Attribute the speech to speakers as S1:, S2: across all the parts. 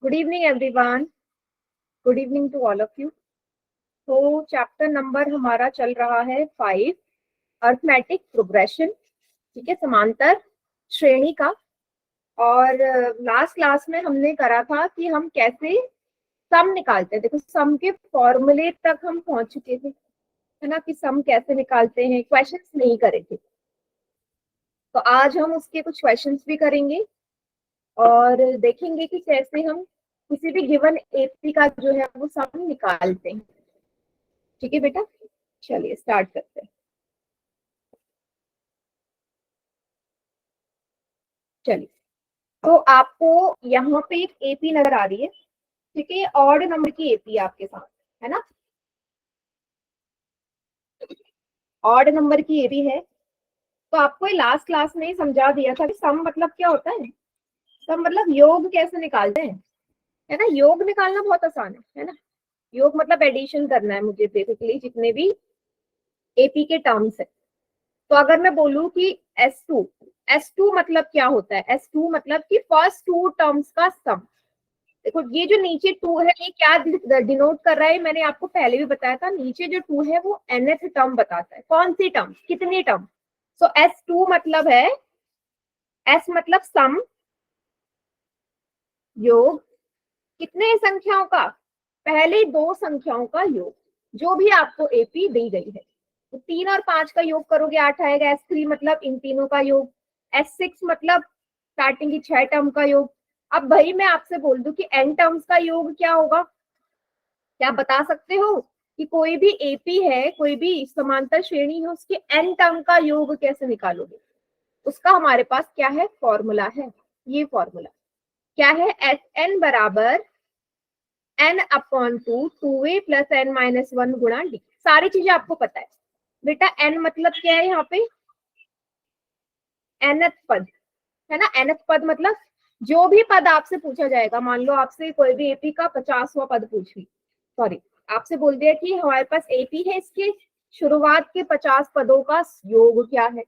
S1: Good evening everyone. Good evening to all of you. तो chapter number हमारा चल रहा है 5, अर्थमेटिक प्रोग्रेशन। ठीक है, समांतर श्रेणी का। और लास्ट क्लास में हमने करा था कि हम कैसे सम निकालते हैं। देखो, सम के फॉर्मूले तक हम पहुंच चुके थे, है ना, कि सम कैसे निकालते हैं। क्वेश्चंस नहीं करे थे, तो आज हम उसके कुछ क्वेश्चंस भी करेंगे और देखेंगे कि कैसे हम किसी भी गिवन एपी का जो है वो सम निकालते हैं। ठीक है बेटा, चलिए स्टार्ट करते हैं। चलिए, तो आपको यहाँ पे एक एपी नजर आ रही है। ठीक है, ऑड नंबर की एपी आपके साथ है ना, ऑड नंबर की एपी है। तो आपको लास्ट क्लास में ही समझा दिया था कि सम मतलब क्या होता है। सम मतलब योग कैसे निकालते हैं, है ना। योग निकालना बहुत आसान है ना। योग मतलब एडिशन करना है मुझे, बेसिकली जितने भी एपी के टर्म्स है। तो अगर मैं बोलूं कि S2, S2 मतलब क्या होता है। S2 मतलब कि फर्स्ट टू टर्म्स का सम। देखो, ये जो नीचे 2 है ये क्या डिनोट कर रहा है, मैंने आपको पहले भी बताया था। नीचे जो 2 है वो nth टर्म बताता है। कौन सी टर्म, कितनी टर्म। सो S2 मतलब है, S मतलब सम, योग, कितने संख्याओं का, पहले दो संख्याओं का योग, जो भी आपको एपी दी गई है। तो 3 और 5 का योग करोगे 8 आएगा। S3 मतलब इन तीनों का योग। S6 मतलब स्टार्टिंग की 6 टर्म का योग। अब भाई मैं आपसे बोल दूं कि n टर्म्स का योग क्या होगा, क्या बता सकते हो कि कोई भी एपी है, कोई भी समांतर श्रेणी है, उसके n टर्म का योग कैसे निकालोगे। उसका हमारे पास क्या है, फॉर्मूला है। ये फॉर्मूला क्या है, एस एन बराबर n upon 2 2a plus n minus 1 गुणा डी। सारी चीजें आपको पता है बेटा। n मतलब क्या है यहाँ पे, nth पद, है ना। nth पद मतलब जो भी पद आपसे पूछा जाएगा, मान लो आपसे कोई भी एपी का 50वां पद पूछ ली, सॉरी आपसे बोल दिया कि हमारे पास एपी है, इसके शुरुआत के 50 पदों का योग क्या है,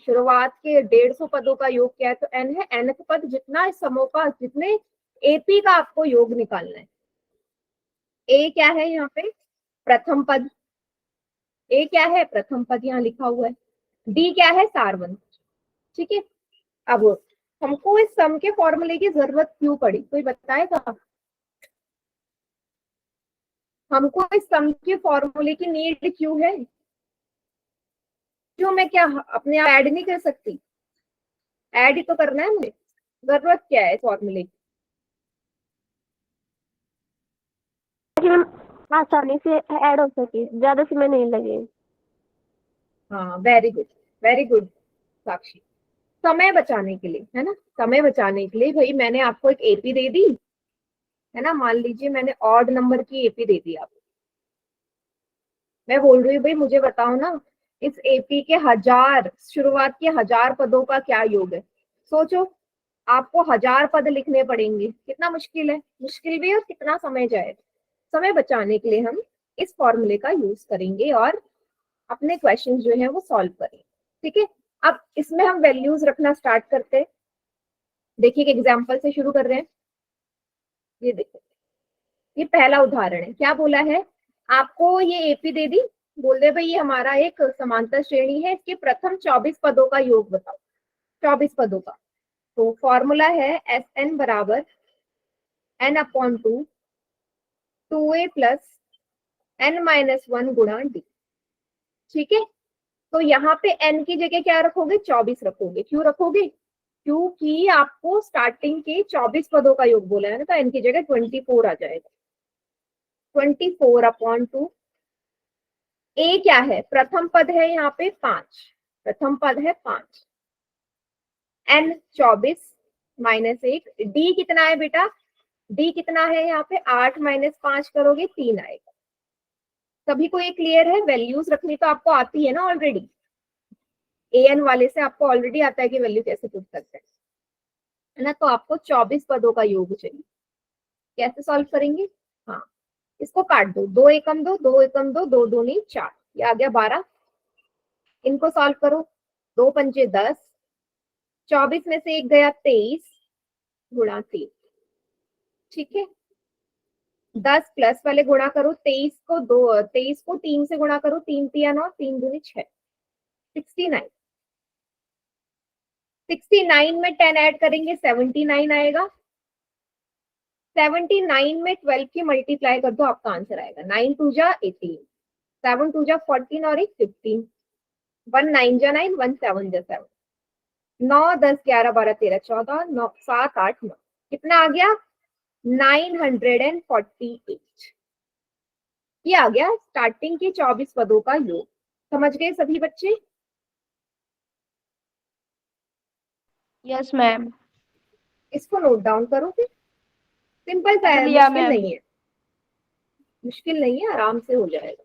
S1: शुरुआत के 150 पदों का योग क्या है। तो n है, nth पद, जितना समूह का, जितने एपी का आपको योग निकालना है। ए क्या है यहाँ पे, प्रथम पद। ए क्या है, प्रथम पद यहाँ लिखा हुआ है। डी क्या है, सारवंत। ठीक है। अब हमको इस सम के फॉर्मूले की जरूरत क्यों पड़ी, कोई बताएगा। हमको इस सम के फॉर्मूले की नीड क्यों है, क्यों मैं क्या अपने आप ऐड नहीं कर सकती, ऐड ही तो करना है मुझे। जरूरत क्या है फॉर्मूले की।
S2: ताकि मैम आसानी से ऐड हो सके, ज्यादा समय नहीं लगे।
S1: हाँ, वेरी गुड, वेरी गुड साक्षी। समय बचाने के लिए, है ना, समय बचाने के लिए भाई मैंने आपको एक एपी दे दी, है ना। मान लीजिए मैंने ऑड नंबर की एपी दे दी आपको। मैं बोल रही हूँ भाई मुझे बताओ ना, इस एपी के 1000, शुरुआत के 1000 पदों का क्या योग है। सोचो, आपको 1000 पद लिखने पड़ेंगे, कितना मुश्किल है, मुश्किल भी, और कितना समय जाएगा। समय बचाने के लिए हम इस फॉर्मूले का यूज करेंगे और अपने क्वेश्चन जो है वो सॉल्व करेंगे। ठीक है, अब इसमें हम वैल्यूज रखना स्टार्ट करते हैं। देखिए, एक एग्जाम्पल से शुरू कर रहे हैं। ये देखो, ये पहला उदाहरण है। क्या बोला है, आपको ये एपी दे दी, बोल दे भाई ये हमारा एक समांतर श्रेणी है, इसके प्रथम 24 पदों का योग बताओ, 24 पदों का। तो फॉर्मूला है एस एन बराबर n अपॉन 2 ए प्लस n माइनस 1 गुणा डी। ठीक है, तो यहाँ पे n की जगह क्या रखोगे, 24 रखोगे। क्यों रखोगे, क्योंकि आपको स्टार्टिंग के 24 पदों का योग बोला है ना, तो n की जगह 24 आ जाएगा। 24/2। ए क्या है, प्रथम पद है यहाँ पे 5, प्रथम पद है 5, n 24 माइनस 1, डी कितना है बेटा, डी कितना है यहाँ पे 8 माइनस 5 करोगे 3 आएगा। सभी को ये क्लियर है, वैल्यूज रखनी तो आपको आती है ना ऑलरेडी। एन वाले से आपको ऑलरेडी आता है कि वैल्यू कैसे पुट करते हैं, है ना। तो आपको 24 पदों का योग चाहिए। कैसे सॉल्व करेंगे, हाँ, इसको काट दो, 2 एकम 2, 2 एकम 2, 2 दूनी 4, ये आ गया 12। इनको सॉल्व करो, 2 पंचे 10, 24 में से एक गया 23 गुणा 3, ठीक है, 10 प्लस वाले गुणा करो, 23 को 3 से गुणा करो, 3 तिया 9, 3 दूनी 6, 69। 69 में 10 ऐड करेंगे 79 आएगा। 79 में 12 की मल्टीप्लाई कर दो, आपका आंसर आएगा 9 2 जा 18, 7 2 जा 14 और 1 15, 1 9 जा 9, 1 7 जा 7, 9 10 11 12 13 14, 9 7 8 9, कितना आ गया 948। ये आ गया स्टार्टिंग के 24 पदों का योग। समझ गए सभी बच्चे?
S2: Yes ma'am.
S1: इसको नोट डाउन करो फिर, सिंपल सा है,
S2: लिया
S1: मुश्किल
S2: मैम।
S1: नहीं है, मुश्किल नहीं है, आराम से हो जाएगा।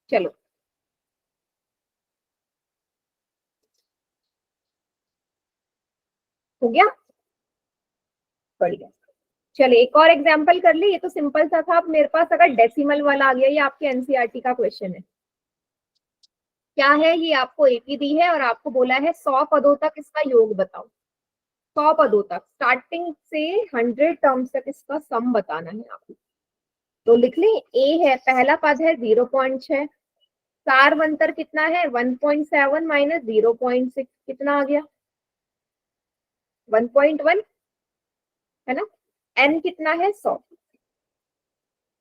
S1: चलो हो गया, बढ़िया। चलिए एक और एग्जांपल कर ले, ये तो सिंपल सा था। अब मेरे पास अगर डेसिमल वाला आ गया, ये आपके एनसीईआरटी का क्वेश्चन है। क्या है ये, आपको एपी दी है और आपको बोला है 100 पदों तक इसका योग बताओ। 100 पदों तक, स्टार्टिंग से 100 टर्म्स तक इसका सम बताना है आपको। तो लिख लें, ए है, पहला पद है 0.6, सारवंतर कितना है 1.7 माइनस 0.6, कितना आ गया 1.1, है ना। एन कितना है 100,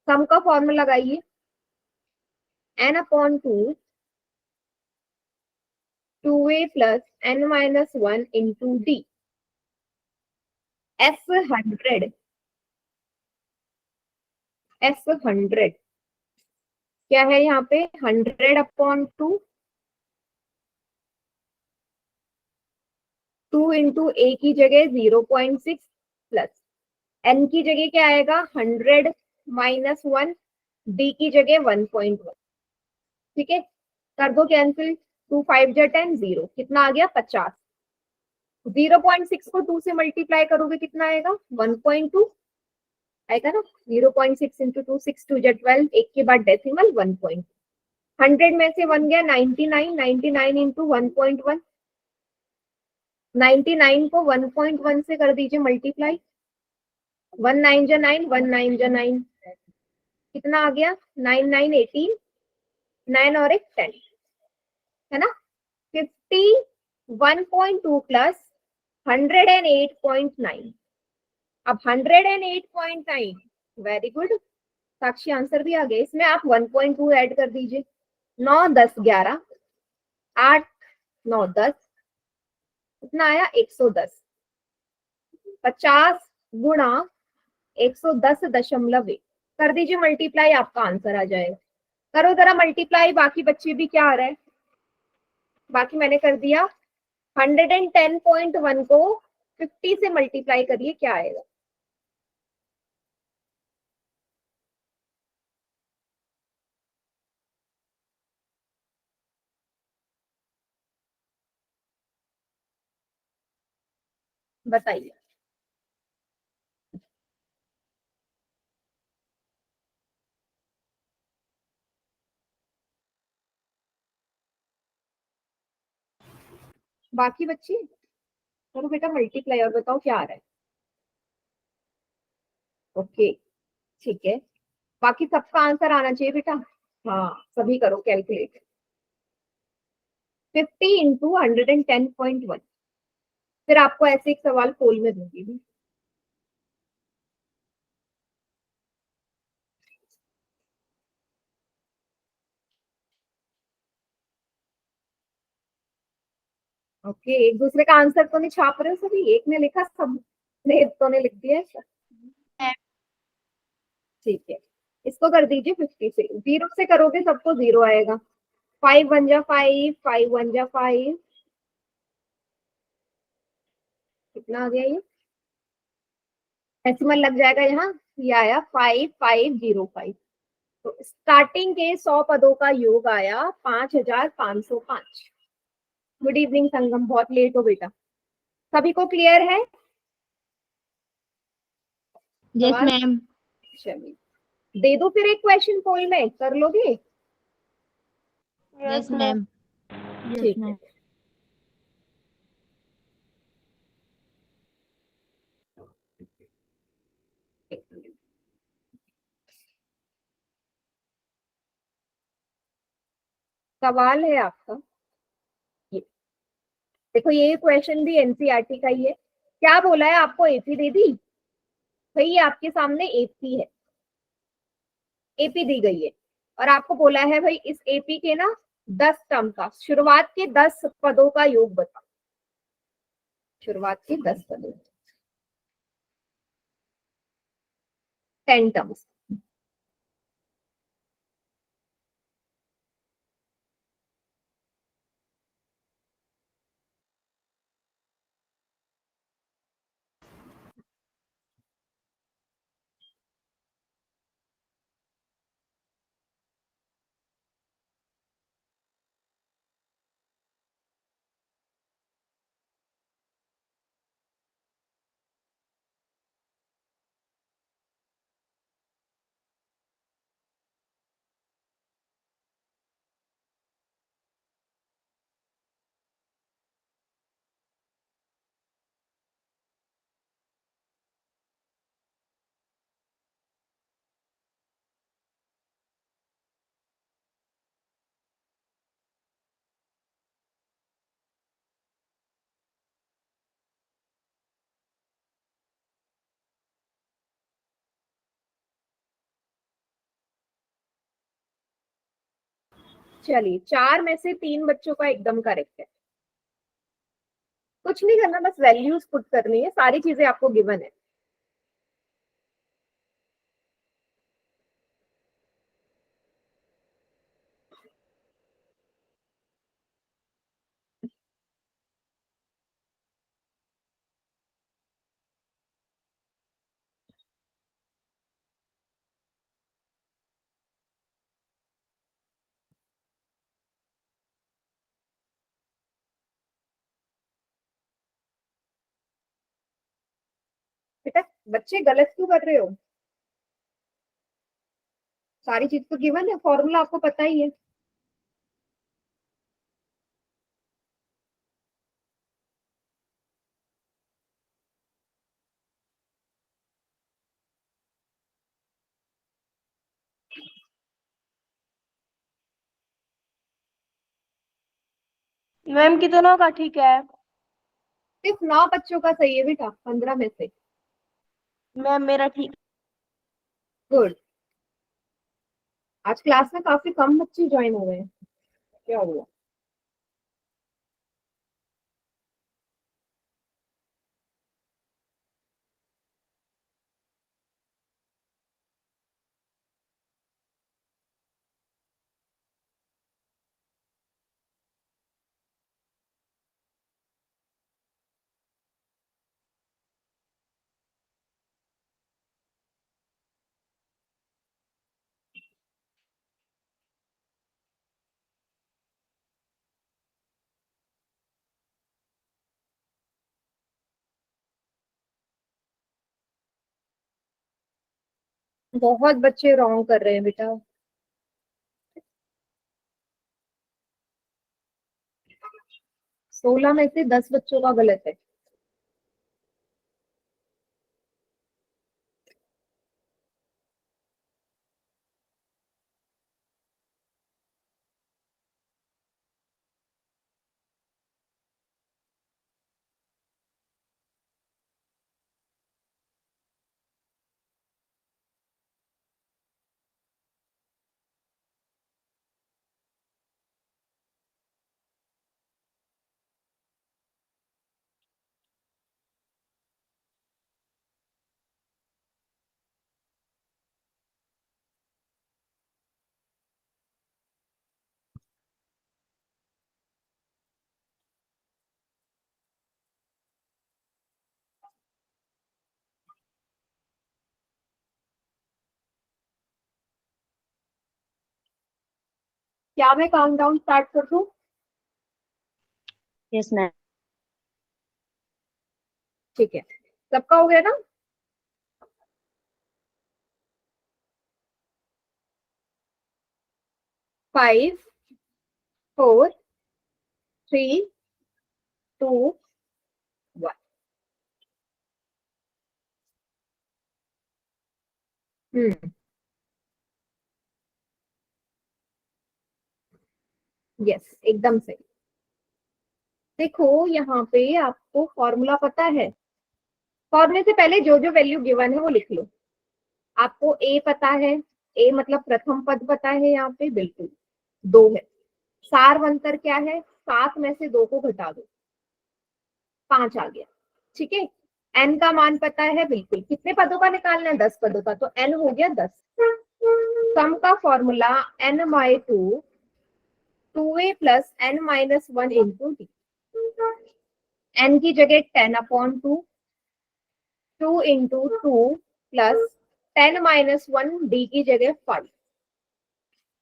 S1: सम का फॉर्मूला लगाइए, n upon 2 2a plus n minus 1 into d. S 100, s 100 क्या है यहाँ पे 100 अपॉन 2, 2 इंटू ए की जगह 0.6 प्लस एन की जगह क्या आएगा 100 माइनस 1, डी की जगह 1.1। ठीक है, कर दो कैंसिल, 2 5 जा 10, 0, कितना आ गया 50। 0.6 को 2 से मल्टीप्लाई करोगे कितना आएगा 1.2 आएगा ना। 0.6 इंटू 2, 6 2 जा 12, एक के बाद डेसिमल 1. 100 में से 1 गया 99, 99 इंटू 1.1, 99 को 1.1 से कर दीजिए मल्टीप्लाई, 1 9 जा 9, 1 9 जा 9, कितना आ गया 9 9 18, 9 और एक 10, है ना। 51.2 प्लस 108.9, अब 108.9, वेरी गुड साक्षी, आंसर भी आ गया। इसमें आप 1.2 ऐड कर दीजिए, 9 10 11, 8 9 10, कितना आया 110, 50 गुणा 110.1 कर दीजिए मल्टीप्लाई, आपका आंसर आ जाएगा। करो जरा मल्टीप्लाई, बाकी बच्चे भी क्या आ रहा है, बाकी मैंने कर दिया। 110.1 को 50 से मल्टीप्लाई करिए, क्या आएगा। बताइए। बाकी बच्चे करो बेटा मल्टीप्लाई और बताओ क्या आ रहा है। ओके ठीक है, बाकी सबका आंसर आना चाहिए बेटा। हाँ सभी करो कैलकुलेट। 50 इंटू 110.1, फिर आपको ऐसे एक सवाल पोल में दूंगी। ओके, एक दूसरे का आंसर तो नहीं छाप रहे हो सभी, एक ने लिखा सब ने तो ने लिख दिया ऐसा। ठीक है, इसको कर दीजिए 50 से, 0 से करोगे सबको 0 आएगा। 5 1 जा 5, 5 1 जा 5, कितना आ गया ये, डेसिमल लग जाएगा यहाँ, ये आया 5505। तो स्टार्टिंग के 100 पदों का योग आया 5505। गुड इवनिंग संगम, बहुत लेट हो बेटा। सभी को क्लियर है
S2: यस
S1: सवाल?
S2: मैम।
S1: चलिए, दे दो फिर एक क्वेश्चन पोल में, कर लोगे?
S2: Yes ma'am.
S1: ठीक है। सवाल है आपका ये, देखो ये क्वेश्चन भी एनसीईआरटी का ही है। क्या बोला है आपको? एपी दे दी भाई, ये आपके सामने एपी है, एपी दी गई है, और आपको बोला है भाई इस एपी के ना 10 टर्म का, शुरुआत के 10 पदों का योग बताओ। शुरुआत के 10 पदों, 10 टर्म्स। चलिए, 4 में से 3 बच्चों का एकदम करेक्ट है। कुछ नहीं करना, बस वैल्यूज पुट करनी है, सारी चीजें आपको गिवन है। बेटा बच्चे गलत क्यों कर रहे हो? सारी चीज तो गिवन है, फॉर्मूला आपको पता ही है।
S2: मैम कितनों का ठीक है?
S1: सिर्फ 9 बच्चों का सही है बेटा, 15 में से।
S2: मैम मेरा ठीक।
S1: गुड। आज क्लास में काफी कम बच्चे ज्वाइन हुए हैं, क्या हुआ? बहुत बच्चे रॉन्ग कर रहे हैं बेटा। 16 में से 10 बच्चों का गलत है। क्या मैं काउंटडाउन स्टार्ट कर दूं?
S2: Yes ma'am.
S1: ठीक है, सबका हो गया ना? 5 4 3 2 1। यस, एकदम सही। देखो यहाँ पे आपको फॉर्मूला पता है, फॉर्मूले से पहले जो जो वैल्यू गिवन है वो लिख लो। आपको ए पता है, ए मतलब प्रथम पद पता है, यहाँ पे बिल्कुल 2 है। सारवंतर क्या है, 7 में से 2 को घटा दो, 5 आ गया। ठीक है, एन का मान पता है, बिल्कुल कितने पदों का निकालना है, 10 पदों का, तो एन हो गया 10। सम का formula n by 2 2a plus n minus 1 into d. N की जगह 10/2 2 इंटू 2 प्लस 10 माइनस 1 डी की जगह 5।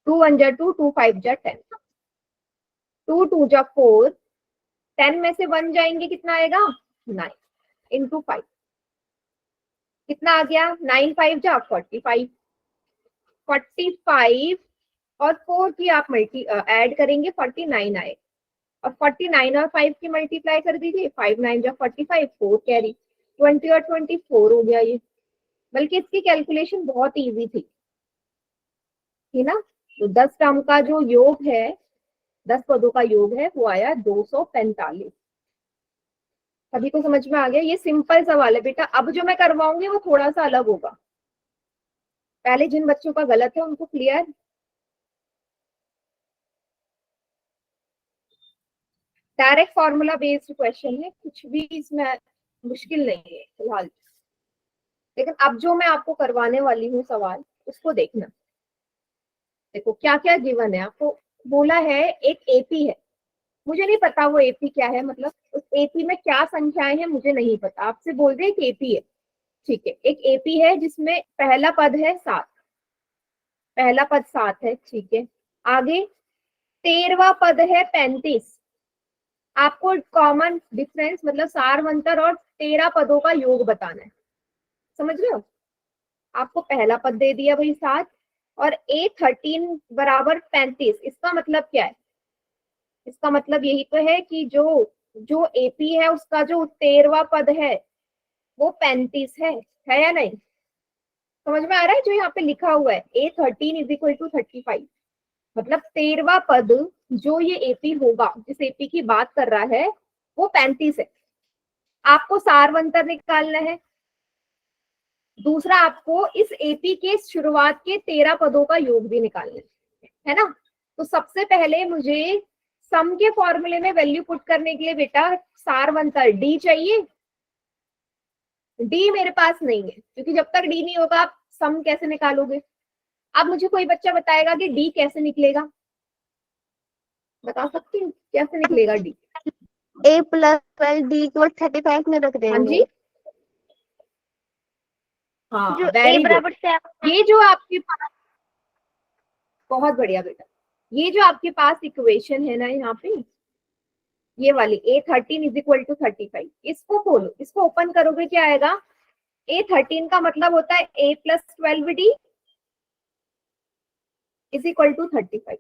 S1: 2 1 जा 2, 2 5 जा 10, 2 2 जा 4, 10 में से 1 जाएंगे, कितना आएगा 9 इंटू 5, कितना आ गया 9 5 जा 45, 45 और 4 की आप मल्टी ऐड करेंगे 49 आए, और 49 और 5 की मल्टीप्लाई कर दीजिए, 5 9 जा 45, 4 कैरी 20 और 24 हो गया ये। बल्कि इसकी कैलकुलेशन बहुत इजी थी, है ना। तो 10 टर्म का जो योग है, 10 पदों का योग है, वो आया 245। सभी को समझ में आ गया, ये सिंपल सवाल है बेटा। अब जो मैं करवाऊंगी वो थोड़ा सा अलग होगा, पहले जिन बच्चों का गलत है उनको clear. Direct formula based question है, कुछ भी इसमें मुश्किल नहीं है फिलहाल। लेकिन अब जो मैं आपको करवाने वाली हूँ सवाल, उसको देखना। देखो क्या क्या गिवन है आपको। बोला है एक एपी है, मुझे नहीं पता वो एपी क्या है, मतलब उस एपी में क्या संख्याएं हैं मुझे नहीं पता, आपसे बोल रहे एक एपी है। ठीक है, एक एपी है जिसमें पहला पद है 7, पहला पद 7 है, ठीक है। आगे 13वां पद है 35। आपको कॉमन डिफरेंस मतलब सारवंतर और 13 पदों का योग बताना है, समझ रहे हो। आपको पहला पद दे दिया भाई 7 और A13 बराबर 35, इसका मतलब क्या है, इसका मतलब यही तो है कि जो जो एपी है उसका जो 13वां पद है वो 35 है या नहीं। समझ में आ रहा है जो यहाँ पे लिखा हुआ है A13 इज इक्वल टू 35, मतलब 13वां पद जो ये एपी होगा, जिस एपी की बात कर रहा है, वो 35 है। आपको सारवंतर निकालना है। दूसरा, आपको इस एपी के शुरुआत के 13 पदों का योग भी निकालना है ना। तो सबसे पहले मुझे सम के फॉर्मूले में वैल्यू पुट करने के लिए बेटा सारवंतर डी चाहिए। डी मेरे पास नहीं है, क्योंकि जब तक डी नहीं होगा आप सम कैसे निकालोगे। अब मुझे कोई बच्चा बताएगा कि डी कैसे निकलेगा, बता सकती हूँ कैसे निकलेगा डी।
S2: A प्लस 12 D को 35 में रख
S1: हाँ
S2: देंगे।
S1: जी, हाँ
S2: जो A
S1: वेरी गुड।
S2: बराबर 7,
S1: ये जो आपके पास, बहुत बढ़िया बेटा, ये जो आपके पास इक्वेशन है ना यहाँ पे, ये वाली A13 इज इक्वल टू 35, इसको खोलो, इसको ओपन करोगे क्या आएगा। A13 का मतलब होता है A plus 12D is equal to 35।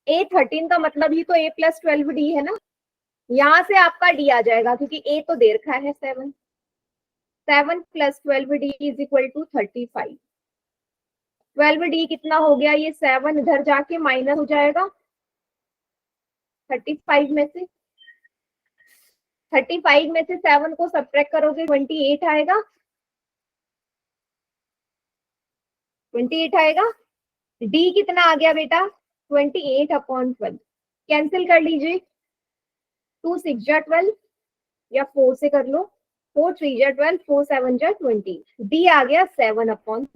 S1: A13 का मतलब ही तो A प्लस 12D है ना। यहाँ से आपका D आ जाएगा, क्योंकि A तो दे रखा है 7, 7 plus 12D is equal to 35। 12D कितना हो गया, ये 7 इधर जाके माइनस हो जाएगा 35 में से। 35 में से 7 को सब्ट्रैक्ट करोगे 28 आएगा, 28 आएगा। डी कितना आ गया बेटा 28/12, कैंसिल कर लीजिए। 2 6 जा 12 या 4 से कर लो, 4 3 जा 12, 4 7 जा 20, डी आ गया 7/3।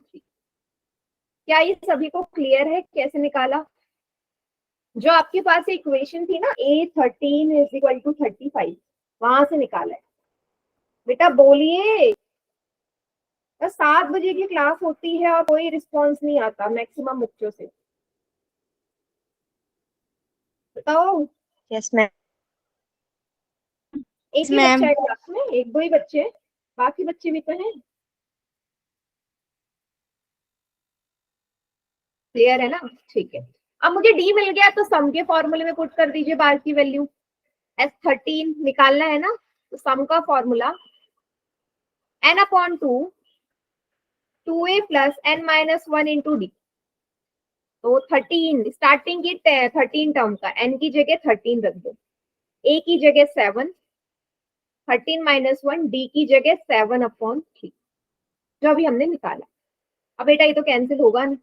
S1: क्या ये सभी को क्लियर है कैसे निकाला। जो आपके पास इक्वेशन थी ना A13 इज इक्वल टू 35, वहां से निकाला है बेटा। बोलिए, 7 बजे की क्लास होती है और कोई रिस्पॉन्स नहीं आता मैक्सिमम बच्चों से, बताओ।
S2: Yes ma'am.
S1: एक ही बच्चा है क्लास में, एक दो ही बच्चे हैं, बाकी बच्चे भी तो हैं। क्लियर है ना, ठीक है। अब मुझे डी मिल गया तो सम के फॉर्मूले में पुट कर दीजिए बार की वैल्यू। S13 निकालना है ना, तो सम का formula n/2 2a plus n-1 into D. तो 13 स्टार्टिंग की 13 टर्म का n की जगह 13 रख दो, a की जगह 7, 13 - 1 d की जगह 7/3, जो अभी हमने निकाला। अब बेटा ये तो कैंसिल होगा नहीं,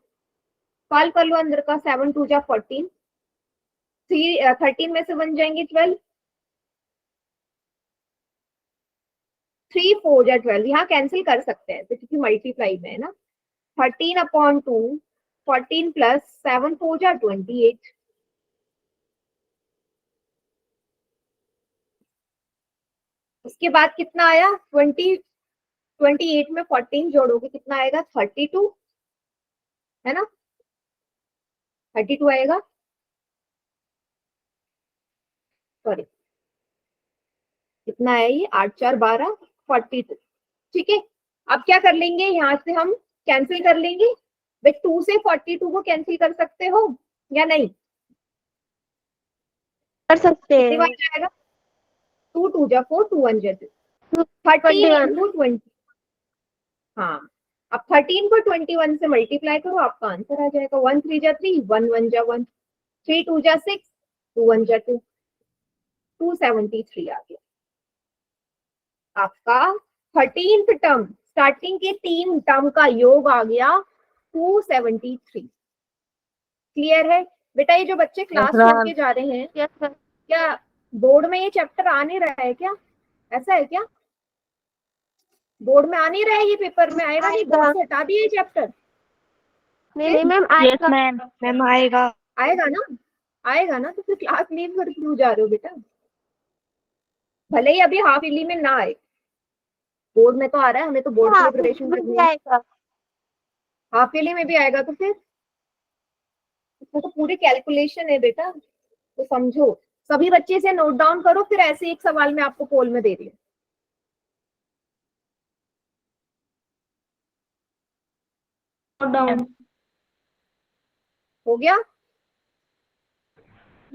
S1: सॉल्व कर लो अंदर का। 7 2 जा 14, 13 में से बन जाएंगे 12, 3 4 जा 12, यहाँ कैंसिल कर सकते हैं तो क्योंकि मल्टीप्लाई में है ना। 13/2 14 प्लस 7 4 जा 28। उसके बाद कितना आया 20, 28 में 14 जोड़ोगे कितना आएगा 32, है ना, 32 आएगा, सॉरी कितना है ये 8 4 12 42। ठीक है, अब क्या कर लेंगे, यहाँ से हम कैंसिल कर लेंगे। भाई 2 से 42 को कैंसिल कर सकते हो या नहीं,
S2: कर सकते
S1: कितनी बार
S2: हैं।
S1: जाएगा, 2 2 जा 4 2 1 जा 2, 13
S2: 21।
S1: इंटू 20। हाँ, अब 13 को 21 से मल्टीप्लाई करो, आपका आंसर आ जाएगा। 1 3 जा 3, 1 1 जा 1, 3 2 जा 6, 2 1 जा 2, 273 आ गया आपका 13th टर्म। स्टार्टिंग के 3 टर्म का योग आ गया 273। क्लियर है बेटा, ये जो बच्चे क्लास छोड़ के जा रहे हैं,
S2: यस सर।
S1: क्या बोर्ड में ये चैप्टर आ नहीं रहा है क्या, ऐसा है क्या, बोर्ड में आ नहीं रहा है, ये पेपर में आएगा नहीं, बोर्ड से हटा दिए चैप्टर।
S2: नहीं मैम
S3: यस
S2: आएगा।
S3: मैम, मैम आएगा।
S1: आएगा ना, आएगा ना, तो फिर क्लास लीव कर क्यों जा रहे हो बेटा, भले ही अभी हाफ ईयरली में ना आए, बोर्ड में तो आ रहा है, हमें तो बोर्ड के लिए प्रिपरेशन करनी है।
S2: आएगा।
S1: हाफ ईयरली में भी आएगा तो फिर इसमें तो पूरी कैलकुलेशन है बेटा, तो समझो। सभी बच्चे से नोट डाउन करो, फिर ऐसे एक सवाल मैं आपको पोल में दे रही हूँ।
S3: डाउन।
S1: हो गया,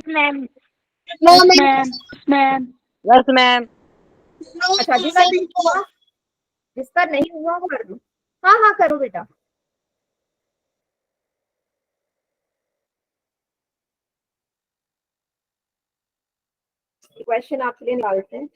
S3: ma'am, ma'am, ma'am, yes ma'am.
S1: अच्छा जिसका नहीं हुआ, जिसका नहीं हुआ वो कर दो। हाँ हाँ करो बेटा। क्वेश्चन आपके लिए निकालते हैं।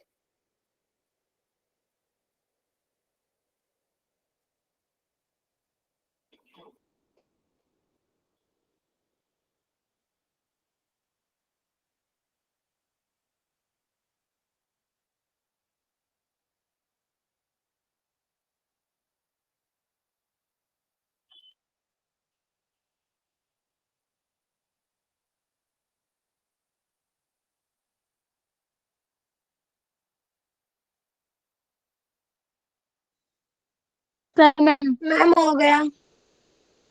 S3: मैम हो गया।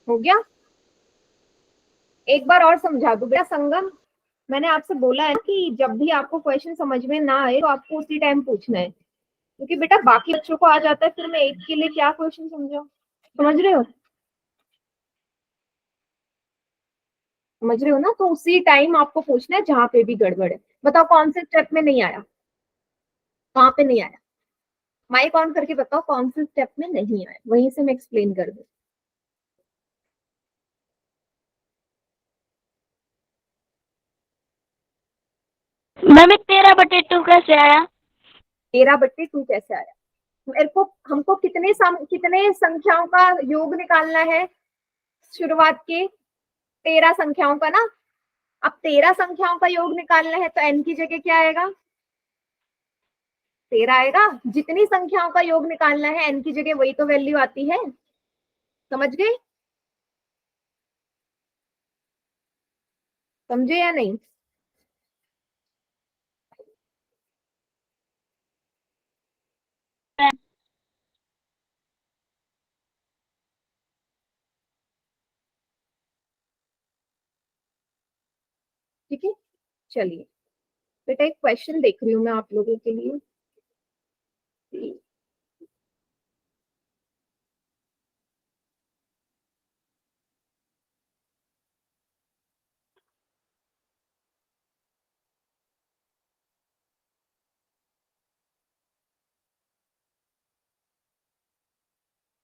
S1: हो गया, एक बार और समझा दूं बेटा संगम, मैंने आपसे बोला है कि जब भी आपको क्वेश्चन समझ में ना आए तो आपको उसी टाइम पूछना है, क्योंकि बेटा बाकी बच्चों को आ जाता है, फिर मैं एक के लिए क्या क्वेश्चन समझाऊं, समझ रहे हो, समझ रहे हो ना, तो उसी टाइम आपको पूछना है जहां पे भी गड़बड़ है। बताओ कौन से स्टेप में नहीं आया, कहाँ पे नहीं आया, माइक ऑन करके बताओ कौन से स्टेप में नहीं आया, वहीं से मैं एक्सप्लेन कर दूं।
S3: मैम 13/2 कैसे आया?
S1: 13/2 कैसे आया, मेरे को हमको कितने संख्याओं का योग निकालना है, शुरुआत के 13 संख्याओं का ना। अब 13 संख्याओं का योग निकालना है तो n की जगह क्या आएगा, 13 आएगा। जितनी संख्याओं का योग निकालना है n की जगह वही तो वैल्यू आती है, समझ गए, समझे या नहीं। ठीक है, चलिए बेटा एक क्वेश्चन देख रही हूँ मैं आप लोगों के लिए।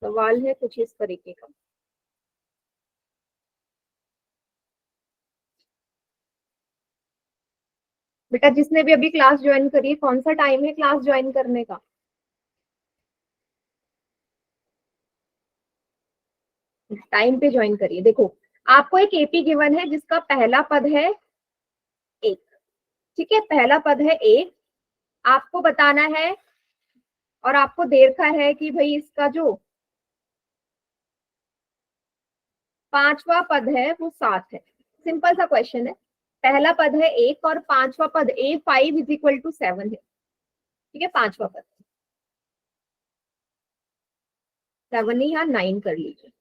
S1: सवाल है कुछ इस तरीके का। बेटा जिसने भी अभी क्लास ज्वाइन करी है, कौन सा टाइम है क्लास ज्वाइन करने का? टाइम पे ज्वाइन करिए। देखो आपको एक एपी गिवन है जिसका पहला पद है एक, ठीक है, पहला पद है एक। आपको बताना है और आपको दे रखा है कि भाई इसका जो पांचवा पद है वो 7 है। सिंपल सा क्वेश्चन है। पहला पद है एक और पांचवा पद A5 इज इक्वल टू 7 है, ठीक है, पांचवा पद 7 या 9 कर लीजिए,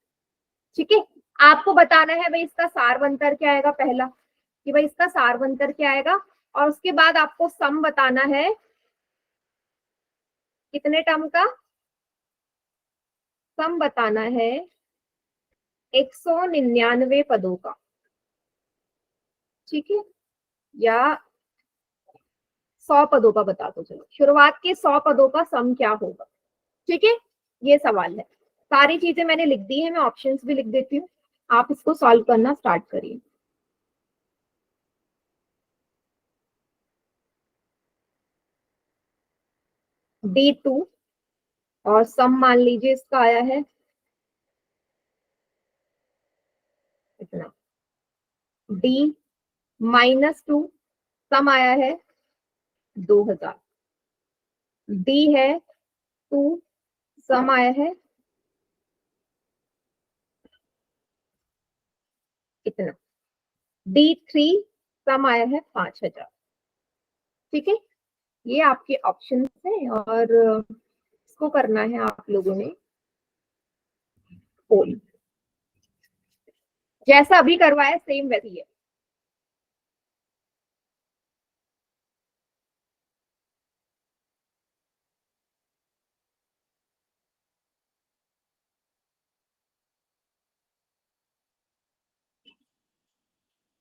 S1: ठीक है। आपको बताना है भाई इसका सारवंतर क्या आएगा, पहला कि भाई इसका सारवंतर क्या आएगा, और उसके बाद आपको सम बताना है कितने टर्म का, सम बताना है 199 पदों का, ठीक है, या 100 पदों का बता दो। चलो शुरुआत के 100 पदों का सम क्या होगा, ठीक है, ये सवाल है। सारी चीजें मैंने लिख दी है, मैं ऑप्शंस भी लिख देती हूँ, आप इसको सॉल्व करना स्टार्ट करिए। D2 और सम मान लीजिए इसका आया है इतना, D-2 सम आया है 2000, D है 2 सम आया है इतना, D3 सम आया है 5000, ठीक है। ये आपके ऑप्शन है और इसको करना है आप लोगों ने पोल, जैसा अभी करवाया सेम वैसे ही है।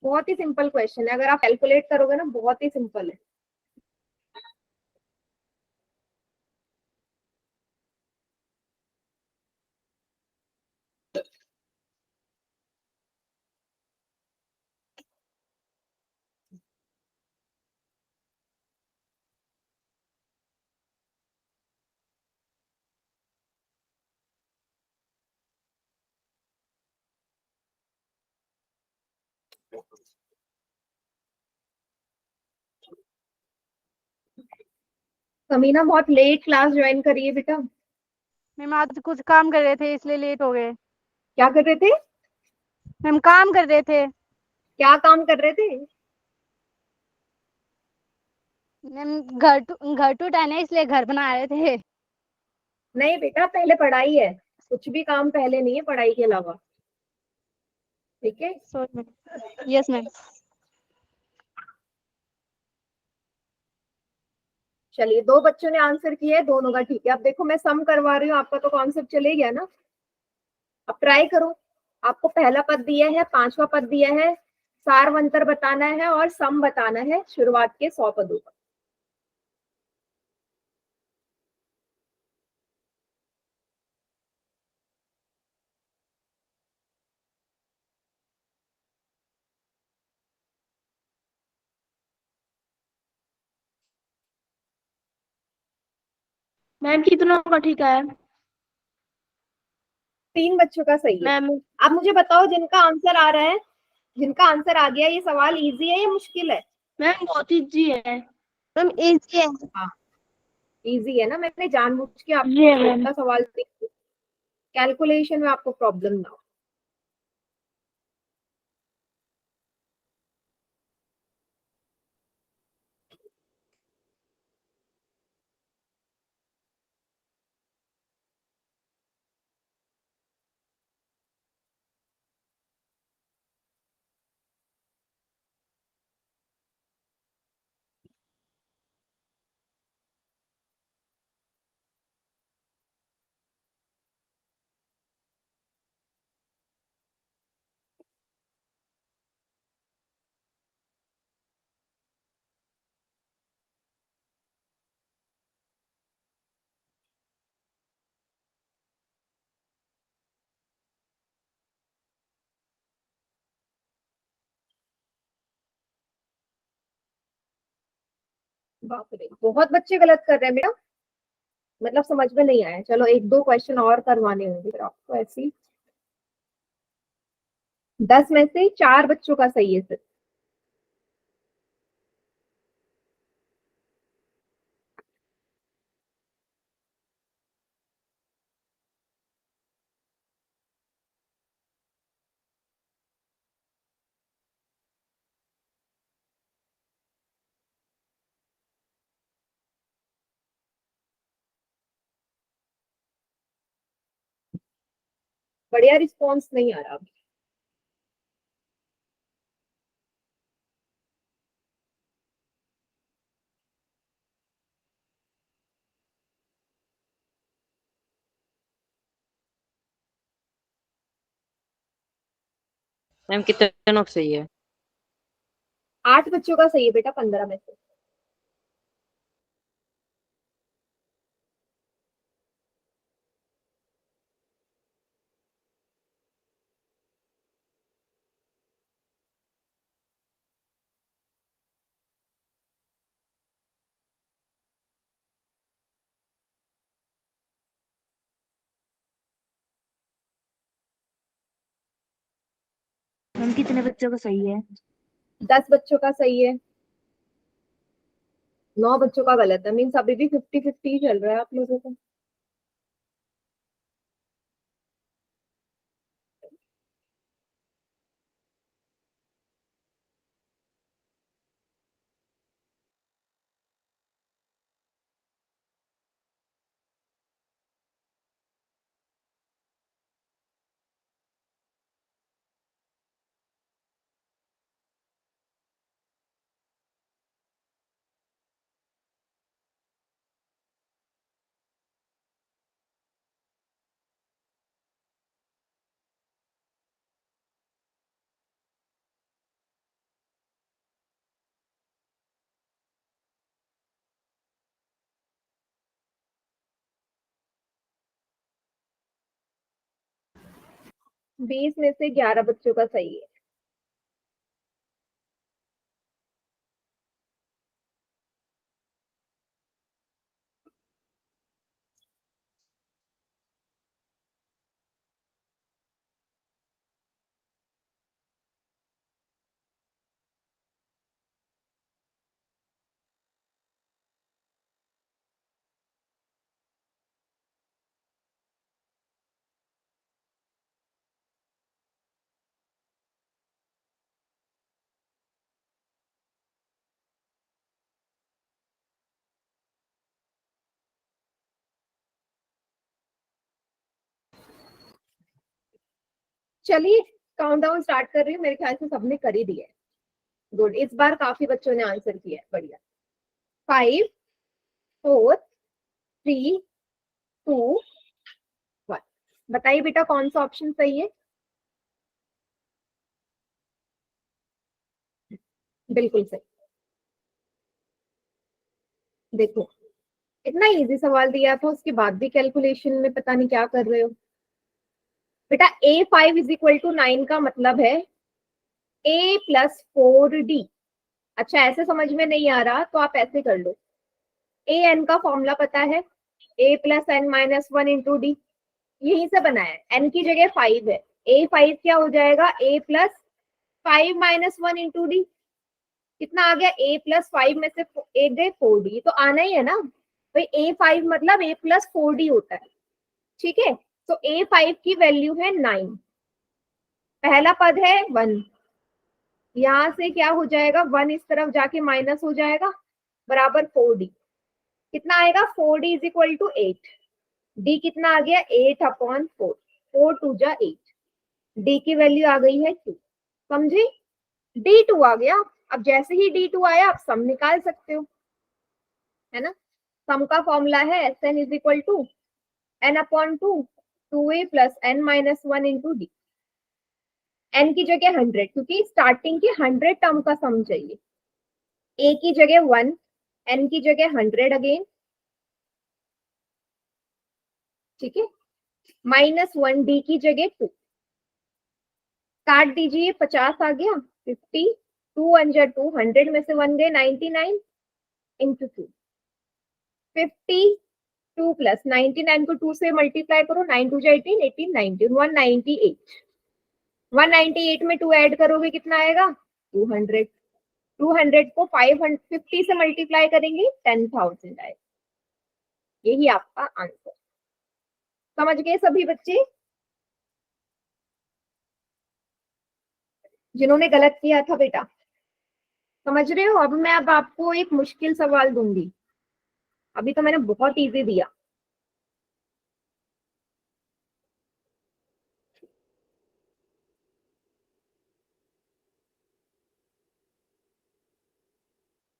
S1: बहुत ही सिंपल क्वेश्चन है, अगर आप कैलकुलेट करोगे ना बहुत ही सिंपल है। समीना बहुत लेट क्लास ज्वाइन करी है बेटा।
S2: मैम आज कुछ काम कर रहे थे इसलिए लेट हो गए।
S1: क्या कर रहे थे?
S2: मैम काम कर रहे थे।
S1: क्या काम कर रहे थे?
S2: मैम घर टू टन है इसलिए घर बना रहे थे।
S1: नहीं बेटा पहले पढ़ाई है, कुछ भी काम पहले नहीं है पढ़ाई के अलावा, ठीक है।
S2: Sorry ma'am. Yes ma'am.
S1: चलिए दो बच्चों ने आंसर किया है, दोनों का ठीक है। अब देखो मैं सम करवा रही हूँ, आपका तो कॉन्सेप्ट चले गया ना। अब ट्राई करो, आपको पहला पद दिया है, पांचवा पद दिया है, सारवंतर बताना है और सम बताना है शुरुआत के 100 पदों का।
S3: मैम कितनों का ठीक है?
S1: 3 बच्चों का सही है।
S3: मैम
S1: आप मुझे बताओ जिनका आंसर आ रहा है, जिनका आंसर आ गया, ये सवाल इजी है या मुश्किल है?
S3: मैम बहुत इजी है।
S2: मैम इजी है।
S1: हाँ इजी है ना, मैंने जानबूझ के
S3: जी
S1: आपको
S3: है मैम।
S1: छोटा सवाल दिया, कैलकुलेशन में आपको प्रॉब्लम ना हो। बाप रे, बहुत बच्चे गलत कर रहे हैं बेटा, मतलब समझ में नहीं आया। चलो एक दो क्वेश्चन और करवाने होंगे फिर आपको ऐसी। 10 में से 4 बच्चों का सही है सिर्फ। बढ़िया रिस्पॉन्स नहीं आ रहा।
S4: मैम कितनों का सही है?
S1: 8 बच्चों का सही है बेटा 15 में से।
S3: मैम कितने बच्चों का सही है?
S1: 10 बच्चों का सही है, 9 बच्चों का गलत है। मीन्स अभी भी 50-50 चल रहा है आप लोगों का। बीस में से 11 बच्चों का सही है। चलिए काउंटडाउन स्टार्ट कर रही हूँ, मेरे ख्याल से सबने कर ही दिया है। गुड, इस बार काफी बच्चों ने आंसर किया है, बढ़िया। 5 4 3 2 1। बताइए बेटा कौन सा ऑप्शन सही है? बिल्कुल सही। देखो इतना इजी सवाल दिया था, उसके बाद भी कैलकुलेशन में पता नहीं क्या कर रहे हो बेटा। A5 इज इक्वल टू 9 का मतलब है A+4D। अच्छा ऐसे समझ में नहीं आ रहा तो आप ऐसे कर लो, an का फॉर्मूला पता है, A+n-1 × D। यहीं से बना है, n की जगह 5 है, A5 क्या हो जाएगा, A+5-1 × D। कितना आ गया, A+5 में से एक गए 4D, तो आना ही है ना भाई। A5 मतलब A+4D होता है, ठीक है। तो A5 की वैल्यू है 9, पहला पद है 1, यहां से क्या हो जाएगा, 1 इस तरफ जाके माइनस हो जाएगा, बराबर 4D। कितना आएगा, 4D is equal to 8। D कितना आ गया, 8/4, 4 2 जा 8। डी की वैल्यू आ गई है 2, समझे। D2 आ गया। अब जैसे ही D2 आया आप सम निकाल सकते हो, है ना। सम का फॉर्मूला है Sn is equal to n/2, 2a + n-1 × D। n की जगह 100, क्योंकि स्टार्टिंग के 100 टर्म का सम चाहिए। a की जगह 1, n की जगह 100 अगेन, ठीक है। -1 d की जगह 2, काट दीजिए, 50 आ गया, 50, 2 1 जा 2, 100 में से 1 गए 99, इंटू 2, 52 प्लस 99 को 2 से मल्टीप्लाई करो, 9 2 18, 18 19, 198। 198 में 2 ऐड करोगे कितना आएगा? 200। 200 को 550 से मल्टीप्लाई करेंगे 10,000 आएगा। यही आपका आंसर। समझ गए सभी बच्चे? जिन्होंने गलत किया था बेटा, समझ रहे हो? अब आपको एक मुश्किल सवाल दूंगी। अभी तो मैंने बहुत इजी दिया।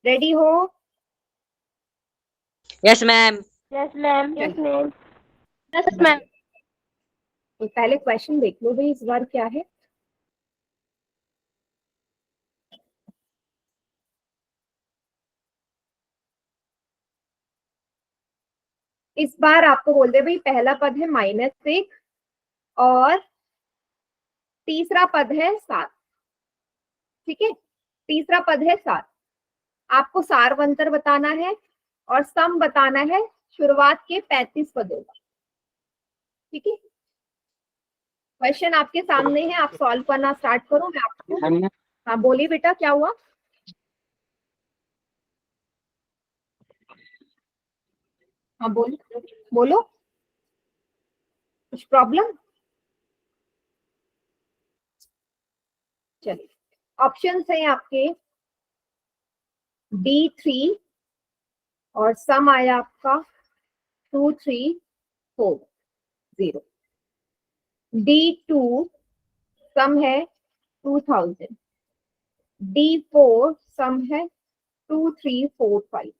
S1: रेडी हो?
S4: Yes ma'am.
S2: Yes ma'am. Yes ma'am.
S3: Yes ma'am.
S1: तो पहले क्वेश्चन देख लो भाई, इस बार क्या है। इस बार आपको बोल दे भाई, पहला पद है -1 और तीसरा पद है 7। ठीक है, तीसरा पद है 7। आपको सारवंतर बताना है और सम बताना है शुरुआत के 35 पदों का। ठीक है, क्वेश्चन आपके सामने है, आप सॉल्व करना स्टार्ट करो। मैं आपको, हाँ बोलिए बेटा, क्या हुआ? हाँ बोलो बोलो, कुछ प्रॉब्लम? चलिए, ऑप्शंस हैं आपके D3 और सम आया आपका 2340। D2 सम है 2000। D4 सम है 2345।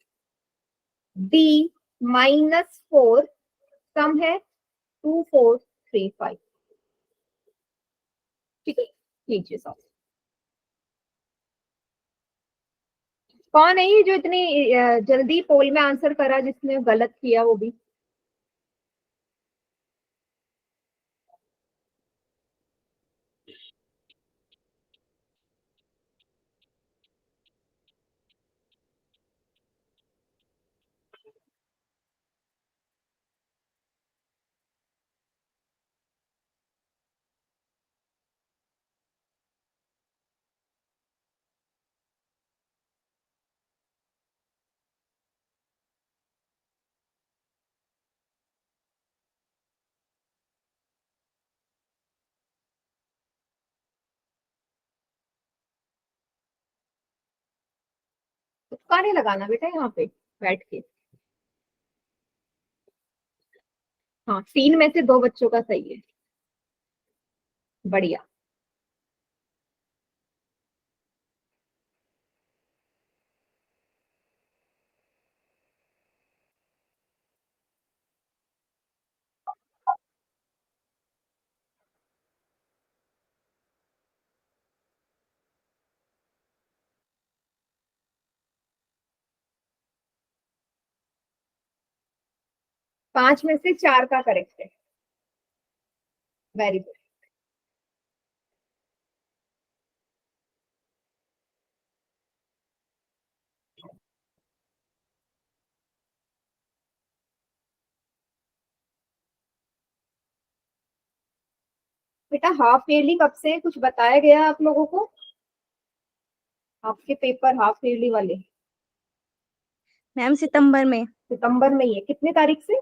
S1: D-4 सम है 2435। ठीक है, लीजिए सॉल्व। कौन है ये जो इतनी जल्दी पोल में आंसर करा, जिसने गलत किया वो भी? तुक्का नहीं लगाना बेटा यहाँ पे बैठ के। हाँ, 3 में से 2 बच्चों का सही है। बढ़िया। पांच में से 4 का करेक्ट है। Very good. बेटा हाफ ईयरली कब से है, कुछ बताया गया आप लोगों को? आपके पेपर हाफ ईयरली वाले
S3: मैम सितंबर में।
S1: सितंबर में ही है। कितने तारीख से?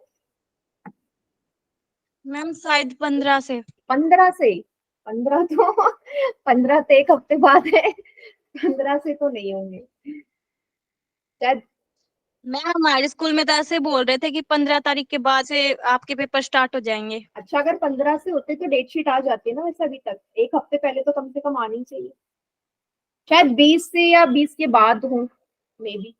S3: मैम शायद 15 से।
S1: 15 से? 15 तो 15 तो एक हफ्ते बाद है। 15 से तो नहीं होंगे शायद।
S3: मैम हमारे स्कूल में तो ऐसे बोल रहे थे कि 15 तारीख के बाद से आपके पेपर स्टार्ट हो जाएंगे।
S1: अच्छा, अगर 15 से होते तो डेट शीट आ जाती है ना। वैसे अभी तक एक हफ्ते पहले तो कम से कम आनी चाहिए। शायद 20 से या 20 के बाद हो, मे बी।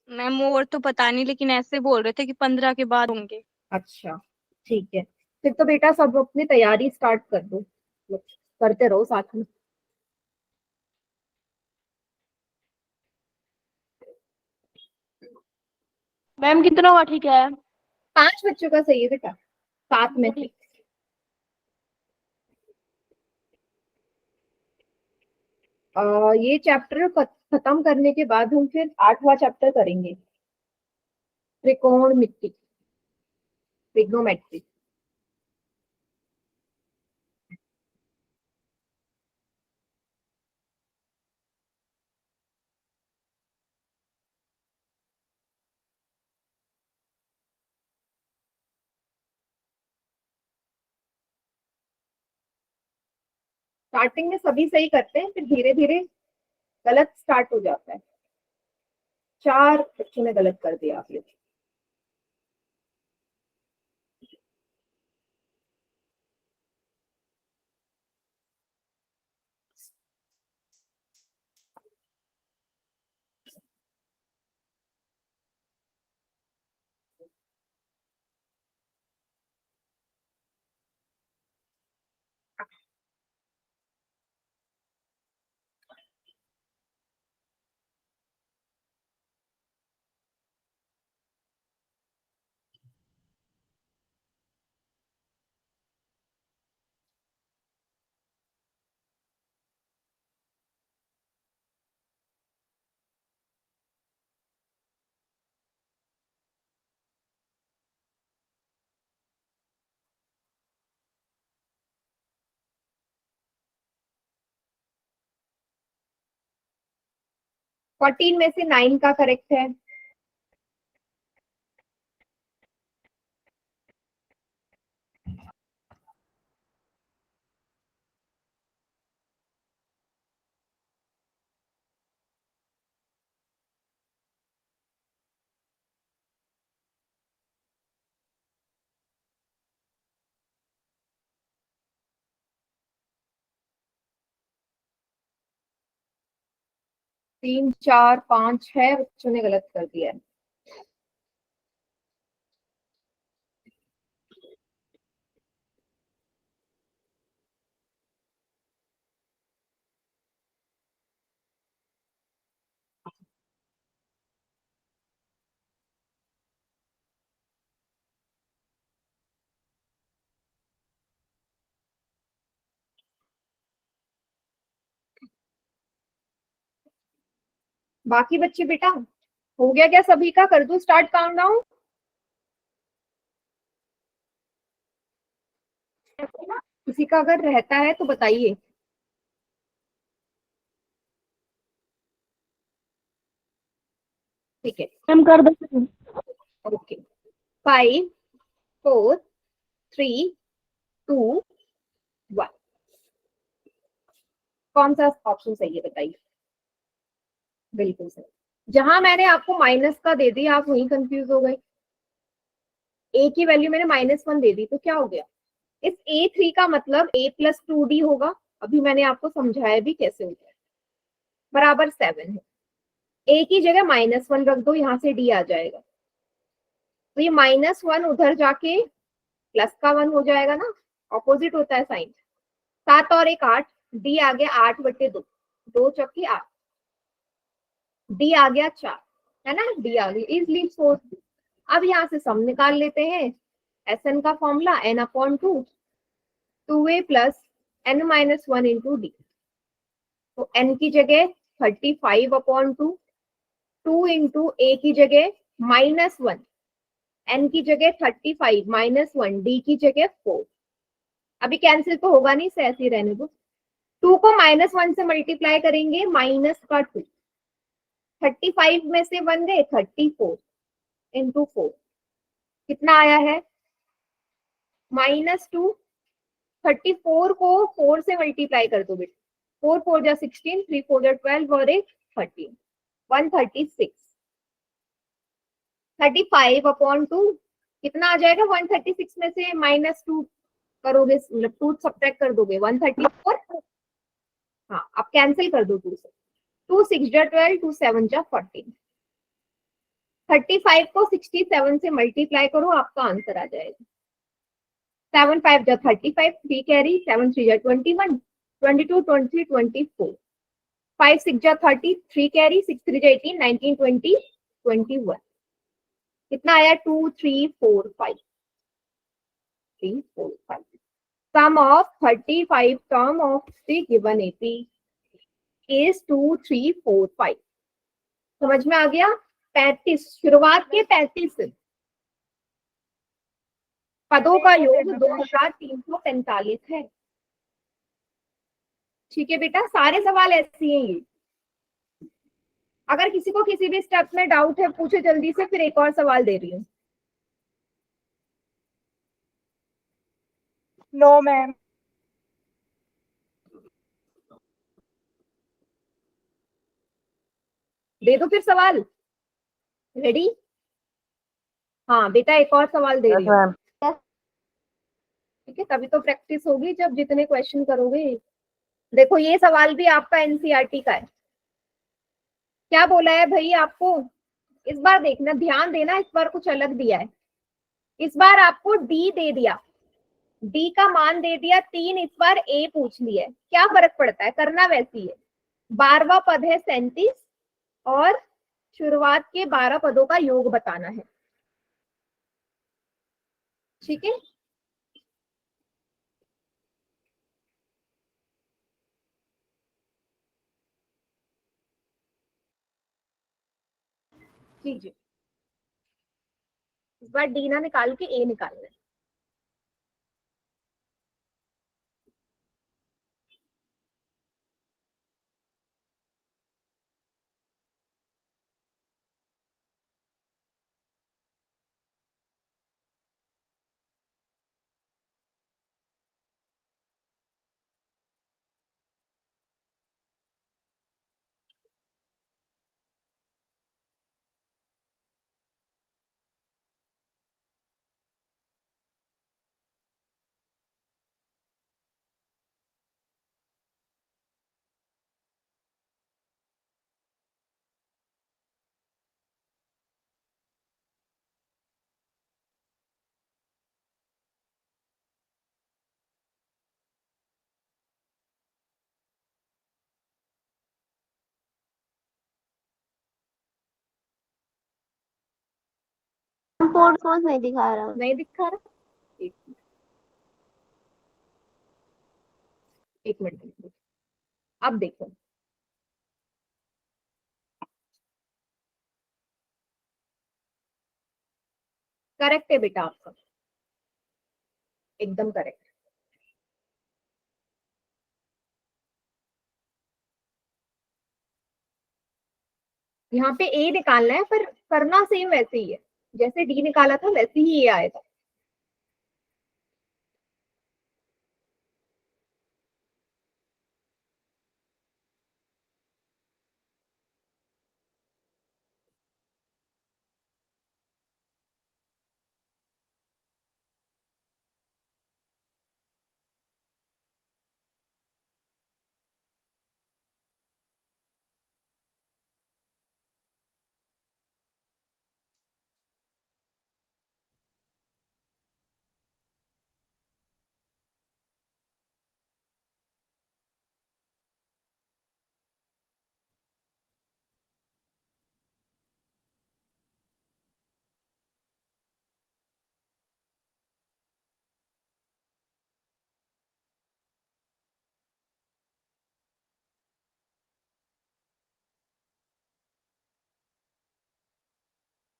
S3: मैम और तो पता नहीं, लेकिन ऐसे बोल रहे थे कि 15 के बाद होंगे।
S1: अच्छा, ठीक है। फिर तो बेटा सब अपनी तैयारी स्टार्ट कर दो, करते रहो साथ में।
S2: मैम कितना हुआ? ठीक है।
S1: 5 बच्चों का सही है बेटा, 7 में से। ये चैप्टर खत्म करने के बाद हम फिर 8वां चैप्टर करेंगे, त्रिकोणमिति, ट्रिग्नोमेट्री। स्टार्टिंग में सभी सही करते हैं, फिर धीरे धीरे गलत स्टार्ट हो जाता है। 4 बच्चों ने गलत कर दिया आप लोग। फोर्टीन में से 9 का करेक्ट है। तीन, चार, पांच, 6 बच्चों ने गलत कर दिया है। बाकी बच्चे बेटा, हो गया क्या सभी का? कर दूं स्टार्ट काउंटडाउन? किसी का अगर रहता है तो बताइए। ठीक है,
S2: मैम कर दो।
S1: ओके। 5, 4, 3, 2, 1। कौन सा ऑप्शन सही है बताइए? बिल्कुल सही। जहां मैंने आपको माइनस का दे दिया आप वहीं कंफ्यूज हो गए। ए की वैल्यू मैंने -1 दे दी तो क्या हो गया? इस A3 का मतलब A+2D होगा। अभी मैंने आपको समझाया भी कैसे होता है। बराबर 7 है। ए की जगह -1 रख दो, यहाँ से डी आ जाएगा। तो ये -1 उधर जाके प्लस का 1 हो जाएगा ना, ऑपोजिट होता है साइन। 7 और 1 8, डी आ गया 8/2, 2 चौकी 8, डी आ गया 4, है ना, डी आ गई इजली 4। अब यहाँ से सम निकाल लेते हैं। एस एन का formula n/2, 2a + n-1 into D. तो n की जगह 35/2, 2 इंटू ए की जगह -1, n की जगह 35 -1, डी की जगह 4। अभी कैंसिल तो होगा नहीं, से ऐसे ही रहने दो। 2 को -1 से मल्टीप्लाई करेंगे, -2। 35 में से 1 गए, 34 इंटू 4 कितना आया है? -2। 34 को 4 से मल्टीप्लाई कर दो बेटा। 4 4 जा 16, 3 4 जा 12 और 1 13, 136। 35/2 कितना आ जाएगा? 136 में से -2 करोगे, मतलब 2 सब्ट्रैक्ट कर दोगे, 134। हाँ, अब कैंसिल कर दो 2 से। 2 6 जा 12, 2 7 जा 14। 35 को 67 से मल्टीप्लाई करो, आपका आंसर आ जाएगा। 7 5 जा 35, 3 कैरी, 7 3 जा 21, 22 23 24, 5 6 जा 30, 3 कैरी, 6 3 जा 18, 19 20 21। कितना आया? 2 3 4 5, 3 4 5। Sum of 35 term of the given AP is 2 3 4 5। समझ में आ गया? 35, शुरुआत के 35 पदों का योग 2345 है। ठीक है बेटा, सारे सवाल ऐसे ही हैं ये। अगर किसी को किसी भी स्टेप में डाउट है पूछे जल्दी से, फिर एक और सवाल दे रही हूँ।
S5: No ma'am.
S1: दे दो फिर सवाल। रेडी? हाँ बेटा, एक और सवाल दे
S4: यस
S1: रही हूँ।
S4: मैम।
S1: ठीक है, तभी तो प्रैक्टिस होगी जब जितने क्वेश्चन करोगे। देखो ये सवाल भी आपका एनसीईआरटी का है। क्या बोला है भाई आपको? इस बार देखना, ध्यान देना, इस बार कुछ अलग दिया है। इस बार आपको डी दे दिया, डी का मान दे दिया 3, इस बार ए पूछ लिया है। क्या फर्क पड़ता है, करना वैसी है। 12वां पद है 37 और शुरुआत के 12 पदों का योग बताना है। ठीक है, कीजिए। इस बार डी ना निकाल के ए निकालना है।
S2: कोड सोच नहीं दिखा रहा।
S1: नहीं दिखा रहा? एक एक मिनट, अब देखो। करेक्ट है बेटा आपका, एकदम करेक्ट। यहाँ पे ए निकालना है, पर करना सेम वैसे ही है जैसे डी निकाला था, वैसे ही ये आएगा।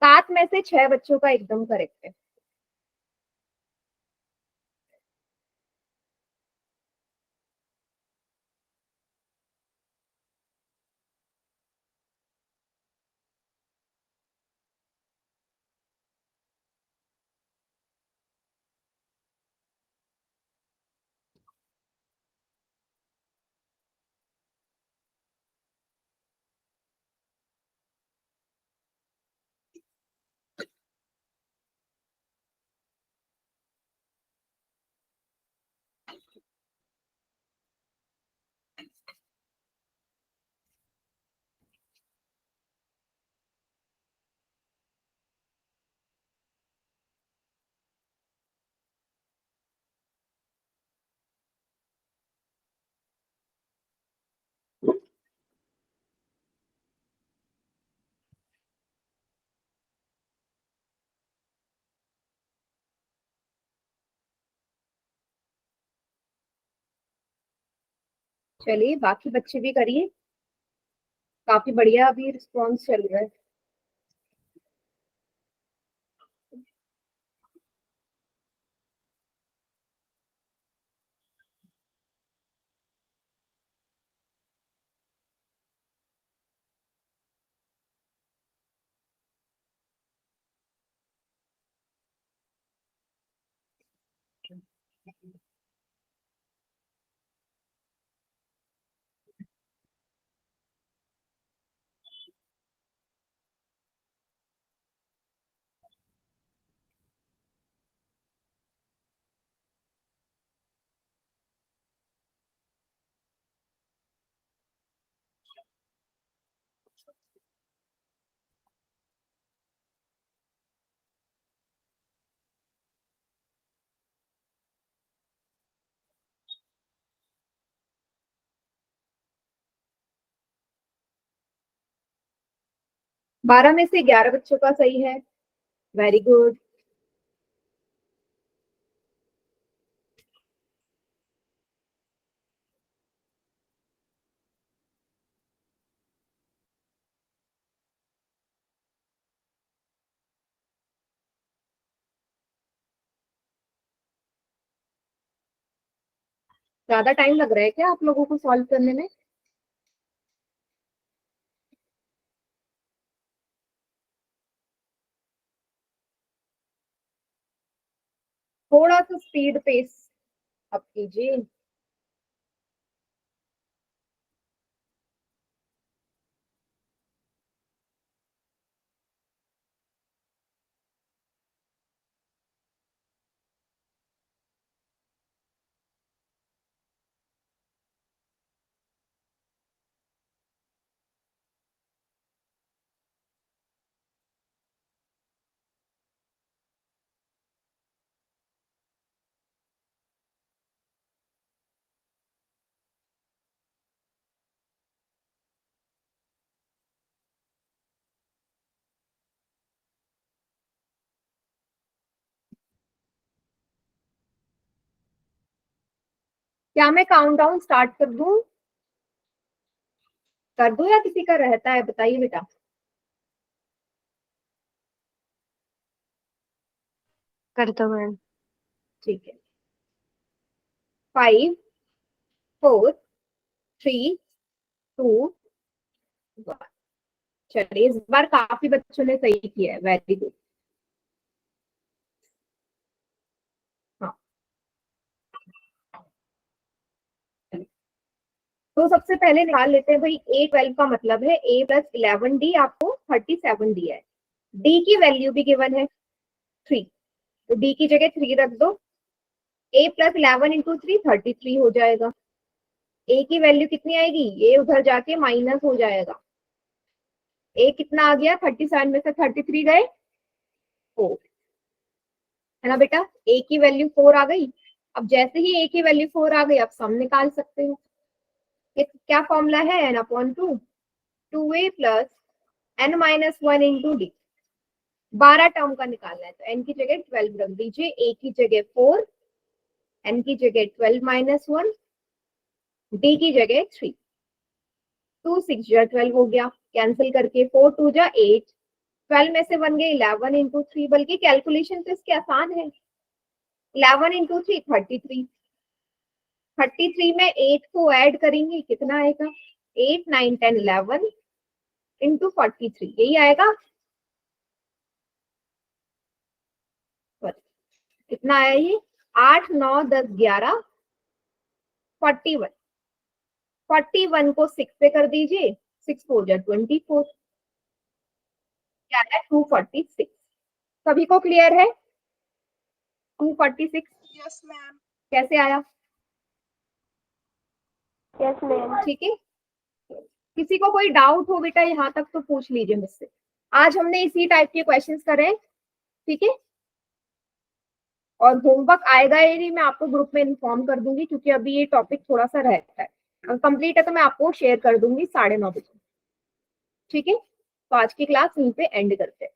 S1: सात में से 6 बच्चों का एकदम करेक्ट है। चलिए बाकी बच्चे भी करिए। काफी बढ़िया अभी रिस्पॉन्स चल रहा है। बारह में से 11 बच्चों का सही है। Very good. ज्यादा टाइम लग रहा है क्या आप लोगों को सॉल्व करने में? थोड़ा सा स्पीड पेस अप कीजिए। क्या मैं काउंटडाउन स्टार्ट कर दूं या किसी का रहता है? बताइए बेटा।
S2: कर दो मैम।
S1: ठीक है। 5 4 3 2 1। चलिए इस बार काफी बच्चों ने सही किया है। Very good. हाँ, तो सबसे पहले निकाल लेते हैं भाई। A12 का मतलब है A प्लस 11D आपको 37 दिया है। D की वैल्यू भी गिवन है 3, तो D की जगह 3 रख दो। A प्लस 11 इंटू 3 33 हो जाएगा। A की वैल्यू कितनी आएगी? ये उधर जाके माइनस हो जाएगा। A कितना आ गया? 37 में से 33 गए 4, है ना बेटा? A की वैल्यू 4 आ गई। अब जैसे ही A की वैल्यू 4 आ गई, आप सम निकाल सकते हो। क्या फॉर्मूला है? n/2 2a plus n minus 1 into D. 12 term का निकालना है, तो n की जगह 12 रख दीजिए, a की जगह 4, n की जगह 12 माइनस 1, d की जगह 3। 2 6 जा 12 हो गया, कैंसिल करके 4 2 जा 8, 12 में से बन गए 11 इंटू 3। बल्कि कैलकुलेशन तो इसकी आसान है। 11 इंटू 3 33। 33 में 8 को ऐड करेंगे, कितना आएगा? 8 9 10 11 इंटू 43, यही आएगा। कितना आया ये? 8 9 10 11 41। 41 को 6 से कर दीजिए, 6 4 जा 24, क्या है? 246। सभी को क्लियर है? 246
S5: यस मैम।
S1: कैसे आया?
S2: Yes ma'am.
S1: ठीक है। किसी को कोई डाउट हो बेटा यहाँ तक तो पूछ लीजिए मुझसे। आज हमने इसी टाइप के क्वेश्चंस करे, ठीक है। और होमवर्क आएगा या नहीं मैं आपको ग्रुप में इन्फॉर्म कर दूंगी, क्योंकि अभी ये टॉपिक थोड़ा सा रहता है। अगर कंप्लीट है तो मैं आपको शेयर कर दूंगी 9:30 बजे। ठीक है, तो आज की क्लास यहीं पे एंड करते हैं।